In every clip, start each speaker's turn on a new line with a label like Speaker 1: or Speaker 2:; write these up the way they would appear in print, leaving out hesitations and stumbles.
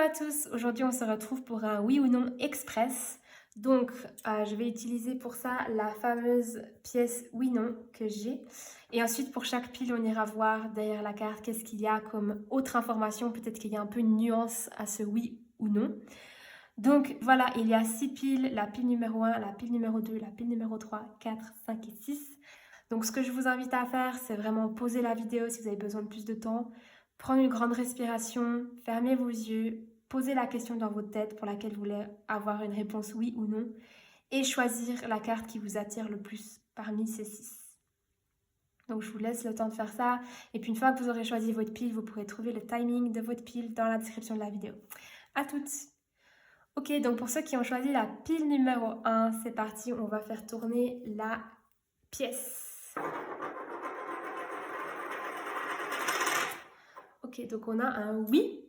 Speaker 1: à tous, aujourd'hui on se retrouve pour un oui ou non express. Donc je vais utiliser pour ça la fameuse pièce oui/non que j'ai. Et ensuite pour chaque pile on ira voir derrière la carte qu'est-ce qu'il y a comme autre information. Peut-être qu'il y a un peu une nuance à ce oui ou non. Donc voilà, il y a 6 piles, la pile numéro 1, la pile numéro 2, la pile numéro 3, 4, 5 et 6. Donc ce que je vous invite à faire, c'est vraiment poser la vidéo si vous avez besoin de plus de temps, prendre une grande respiration, fermer vos yeux, poser la question dans votre tête pour laquelle vous voulez avoir une réponse oui ou non, et choisir la carte qui vous attire le plus parmi ces 6. Donc je vous laisse le temps de faire ça, et puis une fois que vous aurez choisi votre pile, vous pourrez trouver le timing de votre pile dans la description de la vidéo. À toutes! Ok, donc pour ceux qui ont choisi la pile numéro 1, c'est parti, on va faire tourner la pièce. Ok, donc on a un oui.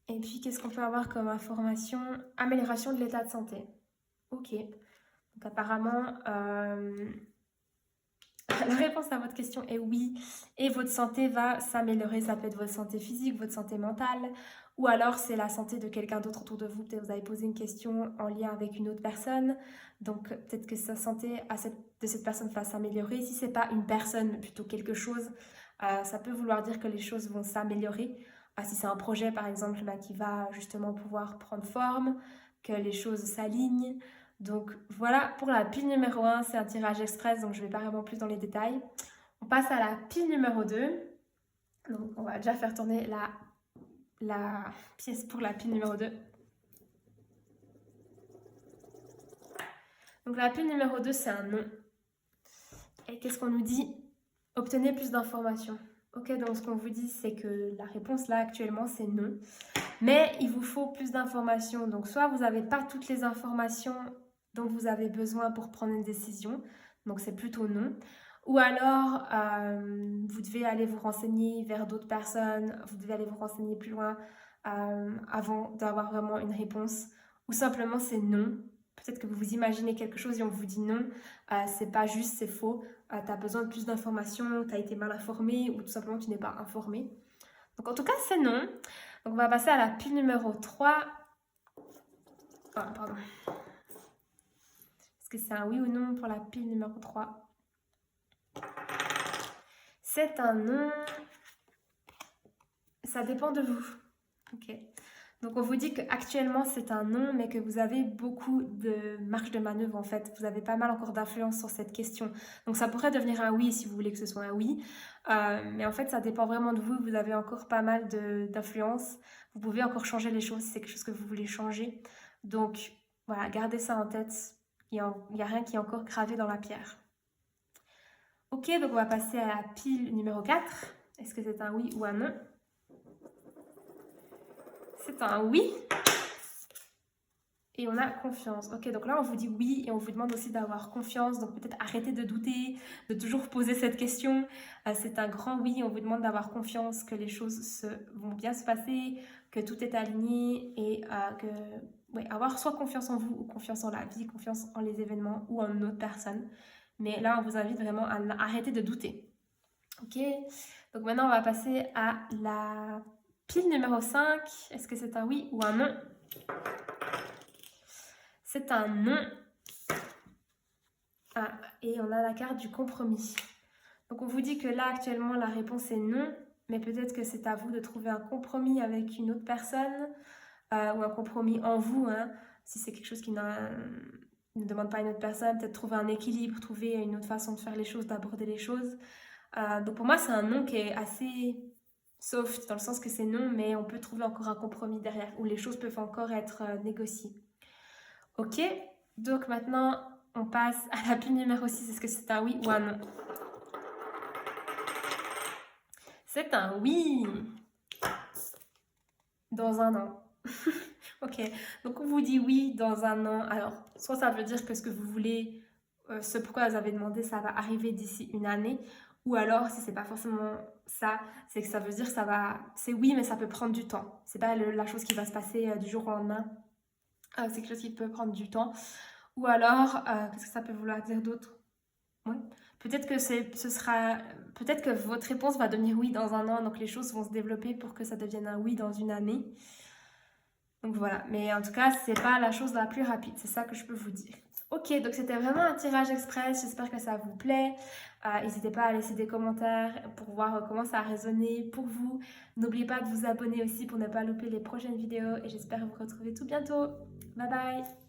Speaker 1: Et puis, qu'est-ce qu'on peut avoir comme information? Amélioration de l'état de santé. Ok, donc apparemment, la réponse à votre question est oui. Et votre santé va s'améliorer. Ça peut être votre santé physique, votre santé mentale, ou alors c'est la santé de quelqu'un d'autre autour de vous. Peut-être que vous avez posé une question en lien avec une autre personne. Donc peut-être que sa santé de cette personne va s'améliorer. Si ce n'est pas une personne, mais plutôt quelque chose, ça peut vouloir dire que les choses vont s'améliorer. Si c'est un projet par exemple qui va justement pouvoir prendre forme, que les choses s'alignent. Donc voilà, pour la pile numéro 1, c'est un tirage express, donc je ne vais pas vraiment plus dans les détails. On passe à la pile numéro 2. Donc on va déjà faire tourner la pièce pour la pile numéro 2. Donc la pile numéro 2, c'est un non. Et qu'est-ce qu'on nous dit? Obtenez plus d'informations. Ok, donc ce qu'on vous dit, c'est que la réponse là actuellement, c'est non. Mais il vous faut plus d'informations. Donc soit vous n'avez pas toutes les informations dont vous avez besoin pour prendre une décision. Donc c'est plutôt non. Ou alors, vous devez aller vous renseigner vers d'autres personnes, vous devez aller vous renseigner plus loin avant d'avoir vraiment une réponse. Ou simplement c'est non. Peut-être que vous vous imaginez quelque chose et on vous dit non. C'est pas juste, c'est faux. Tu as besoin de plus d'informations, tu as été mal informé ou tout simplement tu n'es pas informé. Donc en tout cas, c'est non. Donc on va passer à la pile numéro 3. Ah, pardon. Est-ce que c'est un oui ou non pour la pile numéro 3? C'est un non. Ça dépend de vous. Ok. Donc on vous dit qu'actuellement c'est un non, mais que vous avez beaucoup de marge de manœuvre en fait. Vous avez pas mal encore d'influence sur cette question. Donc ça pourrait devenir un oui si vous voulez que ce soit un oui. Mais en fait ça dépend vraiment de vous. Vous avez encore pas mal d'influence. Vous pouvez encore changer les choses si c'est quelque chose que vous voulez changer. Donc voilà, gardez ça en tête. Il n'y a rien qui est encore gravé dans la pierre. Ok, donc on va passer à la pile numéro 4. Est-ce que c'est un oui ou un non? C'est un oui. Et on a confiance. Ok, donc là on vous dit oui et on vous demande aussi d'avoir confiance. Donc peut-être arrêtez de douter, de toujours poser cette question. C'est un grand oui, on vous demande d'avoir confiance que les choses vont bien se passer, que tout est aligné et avoir soit confiance en vous ou confiance en la vie, confiance en les événements ou en une autre personne. Mais là on vous invite vraiment à arrêter de douter. Ok, donc maintenant on va passer à la pile numéro 5. Est-ce que c'est un oui ou un non? C'est un non. Et on a la carte du compromis. Donc on vous dit que là actuellement la réponse est non, mais peut-être que c'est à vous de trouver un compromis avec une autre personne ou un compromis en vous. Si c'est quelque chose qui ne demande pas à une autre personne, peut-être trouver un équilibre, trouver une autre façon de faire les choses, d'aborder les choses. Donc pour moi c'est un non qui est assez soft dans le sens que c'est non, mais on peut trouver encore un compromis derrière où les choses peuvent encore être négociées. Ok, donc maintenant on passe à la pile numéro 6. Est-ce que c'est un oui ou un non? C'est un oui. Dans un an. Ok, donc on vous dit oui dans un an. Alors, soit ça veut dire que ce que vous voulez, ce pourquoi vous avez demandé, ça va arriver d'ici une année. Ou alors, si c'est pas forcément ça, c'est que ça veut dire que c'est oui, mais ça peut prendre du temps. C'est pas la chose qui va se passer du jour au lendemain. C'est quelque chose qui peut prendre du temps. Ou alors, qu'est-ce que ça peut vouloir dire d'autre? Ouais. Peut-être que ce sera... Peut-être que votre réponse va devenir oui dans un an, donc les choses vont se développer pour que ça devienne un oui dans une année. Donc voilà, mais en tout cas, c'est pas la chose la plus rapide, c'est ça que je peux vous dire. Ok, donc c'était vraiment un tirage express, j'espère que ça vous plaît. N'hésitez pas à laisser des commentaires pour voir comment ça a résonné pour vous. N'oubliez pas de vous abonner aussi pour ne pas louper les prochaines vidéos et j'espère vous retrouver tout bientôt. Bye bye!